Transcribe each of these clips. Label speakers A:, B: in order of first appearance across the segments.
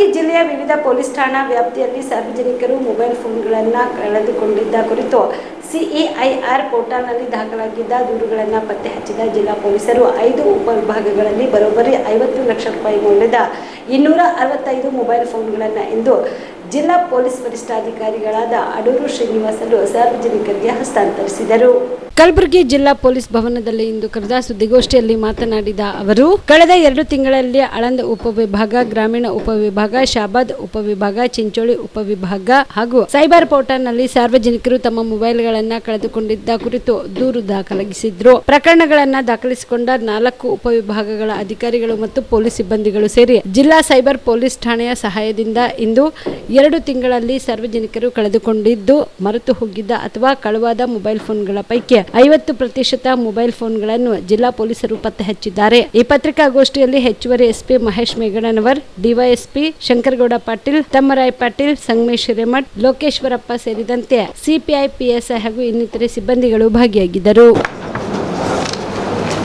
A: ಕಲಬುರಗಿ ಜಿಲ್ಲೆಯ ವಿವಿಧ ಪೊಲೀಸ್ ಠಾಣಾ ವ್ಯಾಪ್ತಿಯಲ್ಲಿ ಸಾರ್ವಜನಿಕರು ಮೊಬೈಲ್ ಫೋನ್ಗಳನ್ನು ಕಳೆದುಕೊಂಡಿದ್ದ ಕುರಿತು ಸಿಇಐಆರ್ ಪೋರ್ಟಲ್ನಲ್ಲಿ ದಾಖಲಾಗಿದ್ದ ದೂರುಗಳನ್ನು ಪತ್ತೆ ಹಚ್ಚಿದ ಜಿಲ್ಲಾ ಪೊಲೀಸರು 5 ಉಪವಿಭಾಗಗಳಲ್ಲಿ ಬರೋಬ್ಬರಿ 50 ಲಕ್ಷ ರೂಪಾಯಿ ಮೌಲ್ಯದ 265 ಮೊಬೈಲ್ ಫೋನ್ಗಳನ್ನು ಇಂದು ಜಿಲ್ಲಾ ಪೊಲೀಸ್ ವರಿಷ್ಠಾಧಿಕಾರಿಗಳಾದ ಅಡೂರು ಶ್ರೀನಿವಾಸರು ಸಾರ್ವಜನಿಕರಿಗೆ ಹಸ್ತಾಂತರಿಸಿದರು. ಕಲಬುರಗಿ ಜಿಲ್ಲಾ ಪೊಲೀಸ್ ಭವನದಲ್ಲಿ ಇಂದು ಕರೆದ ಸುದ್ದಿಗೋಷ್ಠಿಯಲ್ಲಿ ಮಾತನಾಡಿದ ಅವರು, ಕಳೆದ 2 ತಿಂಗಳಲ್ಲಿ ಆಳಂದ ಉಪವಿಭಾಗ, ಗ್ರಾಮೀಣ ಉಪವಿಭಾಗ, ಶಾಬಾದ್ ಉಪವಿಭಾಗ, ಚಿಂಚೋಳಿ ಉಪವಿಭಾಗ ಹಾಗೂ ಸೈಬರ್ ಪೋರ್ಟಲ್ನಲ್ಲಿ ಸಾರ್ವಜನಿಕರು ತಮ್ಮ ಮೊಬೈಲ್ಗಳನ್ನು ಕಳೆದುಕೊಂಡಿದ್ದ ಕುರಿತು ದೂರು ದಾಖಲಿಸಿದ್ರು. ಪ್ರಕರಣಗಳನ್ನು ದಾಖಲಿಸಿಕೊಂಡ 4 ಉಪವಿಭಾಗಗಳ ಅಧಿಕಾರಿಗಳು ಮತ್ತು ಪೊಲೀಸ್ ಸಿಬ್ಬಂದಿಗಳು ಸೇರಿ ಜಿಲ್ಲಾ ಸೈಬರ್ ಪೊಲೀಸ್ ಠಾಣೆಯ ಸಹಾಯದಿಂದ ಇಂದು 2 ತಿಂಗಳಲ್ಲಿ ಸಾರ್ವಜನಿಕರು ಕಳೆದುಕೊಂಡಿದ್ದು ಮರೆತು ಹೋಗಿದ್ದ ಅಥವಾ ಕಳುವಾದ ಮೊಬೈಲ್ ಫೋನ್ಗಳ ಪೈಕಿ 50% ಮೊಬೈಲ್ ಫೋನ್ಗಳನ್ನು ಜಿಲ್ಲಾ ಪೊಲೀಸರು ಪತ್ತೆ ಹಚ್ಚಿದ್ದಾರೆ. ಈ ಪತ್ರಿಕಾಗೋಷ್ಠಿಯಲ್ಲಿ ಹೆಚ್ಚುವರಿ ಎಸ್ಪಿ ಮಹೇಶ್ ಮೇಗಡನವರ್, ಡಿವೈಎಸ್ಪಿ ಶಂಕರಗೌಡ ಪಾಟೀಲ್, ತಮ್ಮರಾಯ್ ಪಾಟೀಲ್, ಸಂಗಮೇಶ್ ಹಿರೇಮಠ್, ಲೋಕೇಶ್ವರಪ್ಪ ಸೇರಿದಂತೆ ಸಿಪಿಐ, ಪಿಎಸ್ಐ ಹಾಗೂ ಇನ್ನಿತರೆ ಸಿಬ್ಬಂದಿಗಳು ಭಾಗಿಯಾಗಿದ್ದರು.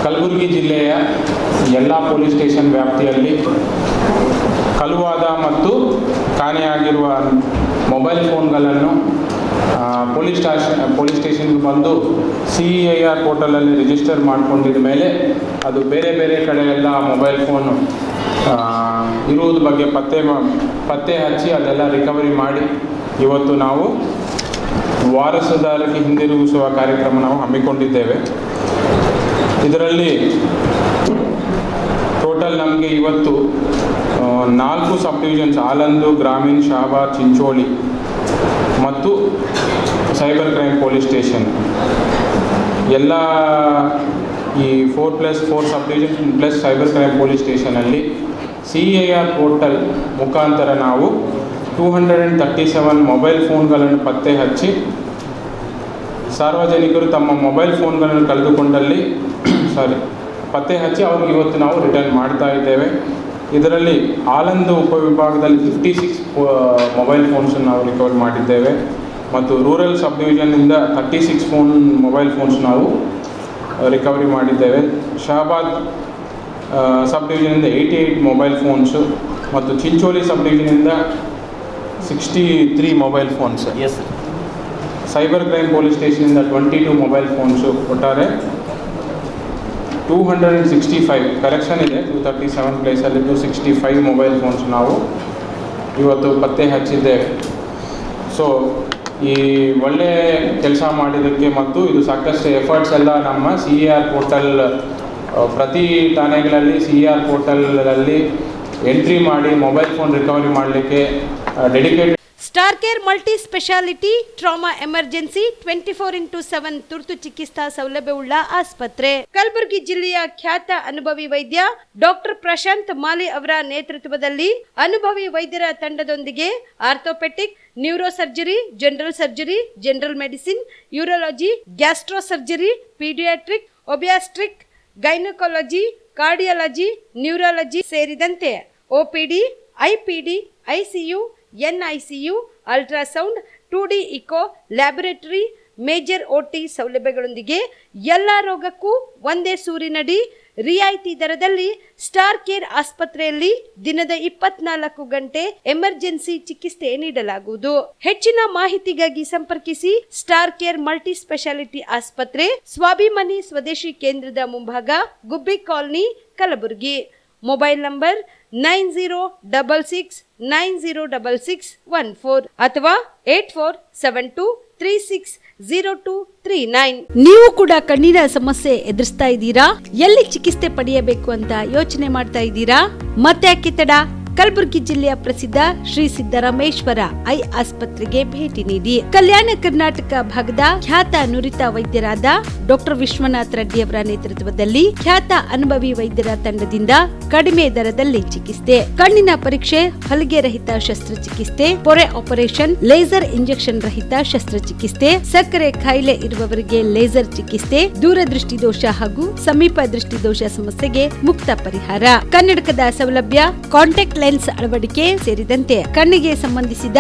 B: ಕಲಬುರಗಿ ಜಿಲ್ಲೆಯ ಎಲ್ಲ ಪೊಲೀಸ್ ಸ್ಟೇಷನ್ ವ್ಯಾಪ್ತಿಯಲ್ಲಿ ಕಳುವಾದ ಮತ್ತು ಕಾಣೆಯಾಗಿರುವ ಮೊಬೈಲ್ ಫೋನ್ಗಳನ್ನು ಪೊಲೀಸ್ ಸ್ಟೇಷನ್ಗೆ ಬಂದು ಸಿಇಐಆರ್ ಪೋರ್ಟಲಲ್ಲಿ ರಿಜಿಸ್ಟರ್ ಮಾಡಿಕೊಂಡಿದ ಮೇಲೆ ಅದು ಬೇರೆ ಬೇರೆ ಕಡೆ ಎಲ್ಲ ಮೊಬೈಲ್ ಫೋನು ಇರುವುದ ಬಗ್ಗೆ ಪತ್ತೆ ಹಚ್ಚಿ ಅದೆಲ್ಲ ರಿಕವರಿ ಮಾಡಿ ಇವತ್ತು ನಾವು ವಾರಸುದಾರರಿಗೆ ಹಿಂದಿರುಗಿಸುವ ಕಾರ್ಯಕ್ರಮ ನಾವು ಹಮ್ಮಿಕೊಂಡಿದ್ದೇವೆ. ಇದರಲ್ಲಿ ಟೋಟಲ್ ನಮಗೆ ಇವತ್ತು 4 ಸಬ್ ಡಿವಿಷನ್ಸ್ ಆಲಂದು, ಗ್ರಾಮೀಣ್, ಶಾಬಾದ್, ಚಿಂಚೋಳಿ ಮತ್ತು ಸೈಬರ್ ಕ್ರೈಮ್ ಪೊಲೀಸ್ ಸ್ಟೇಷನ್ ಎಲ್ಲ ಈ 4+4 sub division plus cyber crime police ಸ್ಟೇಷನಲ್ಲಿ ಸಿಇಐಆರ್ ಪೋರ್ಟಲ್ ಮುಖಾಂತರ ನಾವು 237 ಮೊಬೈಲ್ ಫೋನ್ಗಳನ್ನು ಪತ್ತೆ ಹಚ್ಚಿ ಸಾರ್ವಜನಿಕರು ತಮ್ಮ ಮೊಬೈಲ್ ಫೋನ್ಗಳನ್ನು ಕಳೆದುಕೊಂಡಲ್ಲಿ ಪತ್ತೆ ಹಚ್ಚಿ ಅವ್ರಿಗೆ ಇವತ್ತು ನಾವು ರಿಟರ್ನ್ ಮಾಡ್ತಾ ಇದ್ದೇವೆ. ಇದರಲ್ಲಿ ಆಲಂದು ಉಪವಿಭಾಗದಲ್ಲಿ 56 ಮೊಬೈಲ್ ಫೋನ್ಸನ್ನು ನಾವು ರಿಕವರ್ ಮಾಡಿದ್ದೇವೆ ಮತ್ತು ರೂರಲ್ ಸಬ್ ಡಿವಿಷನ್ನಿಂದ 36 ಮೊಬೈಲ್ ಫೋನ್ಸ್ ನಾವು ರಿಕವರಿ ಮಾಡಿದ್ದೇವೆ. ಶಹಾಬಾದ್ ಸಬ್ ಡಿವಿಷನಿಂದ 88 ಮೊಬೈಲ್ ಫೋನ್ಸು ಮತ್ತು ಚಿಂಚೋಳಿ ಸಬ್ ಡಿವಿಷನಿಂದ 63 mobile phones. Cyber crime police ಸ್ಟೇಷನಿಂದ 22 ಮೊಬೈಲ್ ಫೋನ್ಸು. ಒಟ್ಟಾರೆ 265 ಕಲೆಕ್ಷನ್ ಇದೆ. 237 ಪ್ಲೇಸಲ್ಲಿ 265 ಮೊಬೈಲ್ ಫೋನ್ಸ್ ನಾವು ಇವತ್ತು ಪತ್ತೆ ಹಚ್ಚಿದ್ದೇವೆ. ಸೊ ಈ ಒಳ್ಳೆಯ ಕೆಲಸ ಮಾಡಿದ್ದಕ್ಕೆ ಮತ್ತು ಇದು ಸಾಕಷ್ಟು ಎಫರ್ಟ್ಸ್ ಎಲ್ಲ ನಮ್ಮ ಸಿಇಆರ್ ಪೋರ್ಟಲ್ ಪ್ರತಿ ಠಾಣೆಗಳಲ್ಲಿ ಸಿಇಆರ್ ಪೋರ್ಟಲಲ್ಲಿ ಎಂಟ್ರಿ ಮಾಡಿ ಮೊಬೈಲ್ ಫೋನ್ ರಿಕವರಿ ಮಾಡಲಿಕ್ಕೆ dedicated
A: star care multi speciality trauma emergency 24x7 ತುರ್ತು ಚಿಕಿತ್ಸಾ ಸೌಲಭ್ಯವುಳ್ಳ ಆಸ್ಪತ್ರೆ. ಕಲಬುರಗಿ ಜಿಲ್ಲೆಯ ಖ್ಯಾತ ಅನುಭವಿ ವೈದ್ಯ ಡಾಕ್ಟರ್ ಪ್ರಶಾಂತ್ ಮಾಲಿ ಅವರ ನೇತೃತ್ವದಲ್ಲಿ ಅನುಭವಿ ವೈದ್ಯರ ತಂಡದೊಂದಿಗೆ orthopaedic, neuro surgery, general surgery, general medicine, urology, gastro surgery, paediatric, obstetric, gynaecology, cardiology, neurology ಸೇರಿದಂತೆ OPD, IPD, ICU, NICU, ultrasound, 2D echo, laboratory, major OT ಸೌಲಭ್ಯಗಳೊಂದಿಗೆ ಎಲ್ಲ ರೋಗಕ್ಕೂ ಒಂದೇ ಸೂರಿನಡಿ ರಿಯಾಯಿತಿ ದರದಲ್ಲಿ ಸ್ಟಾರ್ ಕೇರ್ ಆಸ್ಪತ್ರೆಯಲ್ಲಿ ದಿನದ 24 ಗಂಟೆ ಎಮರ್ಜೆನ್ಸಿ ಚಿಕಿತ್ಸೆ ನೀಡಲಾಗುವುದು. ಹೆಚ್ಚಿನ ಮಾಹಿತಿಗಾಗಿ ಸಂಪರ್ಕಿಸಿ ಸ್ಟಾರ್ ಕೇರ್ ಮಲ್ಟಿ ಸ್ಪೆಷಾಲಿಟಿ ಆಸ್ಪತ್ರೆ, ಸ್ವಾಭಿಮಾನಿ ಸ್ವದೇಶಿ ಕೇಂದ್ರದ ಮುಂಭಾಗ, ಗುಬ್ಬಿ ಕಾಲನಿ, ಕಲಬುರಗಿ. ಮೊಬೈಲ್ ನಂಬರ್ 9066906614 ಅಥವಾ 8472360239. ನೀವು ಕೂಡ ಕಣ್ಣಿನ ಸಮಸ್ಯೆ ಎದುರಿಸ್ತಾ ಇದ್ದೀರಾ? ಎಲ್ಲಿ ಚಿಕಿತ್ಸೆ ಪಡೆಯಬೇಕು ಅಂತ ಯೋಚನೆ ಮಾಡ್ತಾ ಇದ್ದೀರಾ? ಮತ್ತೆ ಯಾಕೆ ತಡ? ಕಲಬುರಗಿ ಜಿಲ್ಲೆಯ ಪ್ರಸಿದ್ಧ ಶ್ರೀ ಸಿದ್ದರಾಮೇಶ್ವರ ಐ ಆಸ್ಪತ್ರೆಗೆ ಭೇಟಿ ನೀಡಿ ಕಲ್ಯಾಣ ಕರ್ನಾಟಕ ಭಾಗದ ಖ್ಯಾತ ನುರಿತ ವೈದ್ಯರಾದ ಡಾಕ್ಟರ್ ವಿಶ್ವನಾಥ್ ರೆಡ್ಡಿ ಅವರ ನೇತೃತ್ವದಲ್ಲಿ ಖ್ಯಾತ ಅನುಭವಿ ವೈದ್ಯರ ತಂಡದಿಂದ ಕಡಿಮೆ ದರದಲ್ಲಿ ಚಿಕಿತ್ಸೆ, ಕಣ್ಣಿನ ಪರೀಕ್ಷೆ, ಹೊಲಿಗೆ ರಹಿತ ಶಸ್ತ್ರಚಿಕಿತ್ಸೆ, ಪೊರೆ ಆಪರೇಷನ್, ಲೇಸರ್ ಇಂಜೆಕ್ಷನ್ ರಹಿತ ಶಸ್ತ್ರಚಿಕಿತ್ಸೆ, ಸಕ್ಕರೆ ಕಾಯಿಲೆ ಇರುವವರಿಗೆ ಲೇಸರ್ ಚಿಕಿತ್ಸೆ, ದೂರದೃಷ್ಟಿ ದೋಷ ಹಾಗೂ ಸಮೀಪ ದೃಷ್ಟಿ ದೋಷ ಸಮಸ್ಯೆಗೆ ಮುಕ್ತ ಪರಿಹಾರ, ಕನ್ನಡಕದ ಸೌಲಭ್ಯ, ಕಾಂಟ್ಯಾಕ್ಟ್ ಲೆನ್ಸ್ ಅಳವಡಿಕೆ ಸೇರಿದಂತೆ ಕಣ್ಣಿಗೆ ಸಂಬಂಧಿಸಿದ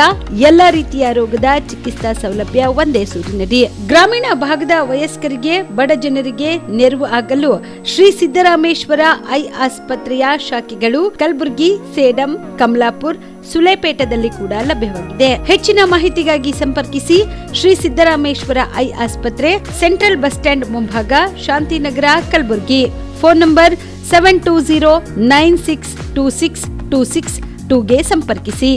A: ಎಲ್ಲ ರೀತಿಯ ರೋಗದ ಚಿಕಿತ್ಸಾ ಸೌಲಭ್ಯ ಒಂದೇ ಸೂರಿನಡಿ. ಗ್ರಾಮೀಣ ಭಾಗದ ವಯಸ್ಕರಿಗೆ, ಬಡ ಜನರಿಗೆ ನೆರವು ಆಗಲು ಶ್ರೀ ಸಿದ್ದರಾಮೇಶ್ವರ ಐ ಆಸ್ಪತ್ರೆಯ ಶಾಖೆಗಳು ಕಲಬುರಗಿ, ಸೇಡಂ, ಕಮಲಾಪುರ್, ಸುಲೇಪೇಟದಲ್ಲಿ ಕೂಡ ಲಭ್ಯವಾಗಿದೆ. ಹೆಚ್ಚಿನ ಮಾಹಿತಿಗಾಗಿ ಸಂಪರ್ಕಿಸಿ ಶ್ರೀ ಸಿದ್ದರಾಮೇಶ್ವರ ಐ ಆಸ್ಪತ್ರೆ, ಸೆಂಟ್ರಲ್ ಬಸ್ ಸ್ಟ್ಯಾಂಡ್ ಮುಂಭಾಗ, ಶಾಂತಿನಗರ, ಕಲಬುರಗಿ. ಫೋನ್ ನಂಬರ್ 72096262622ಗೆ ಸಂಪರ್ಕಿಸಿ.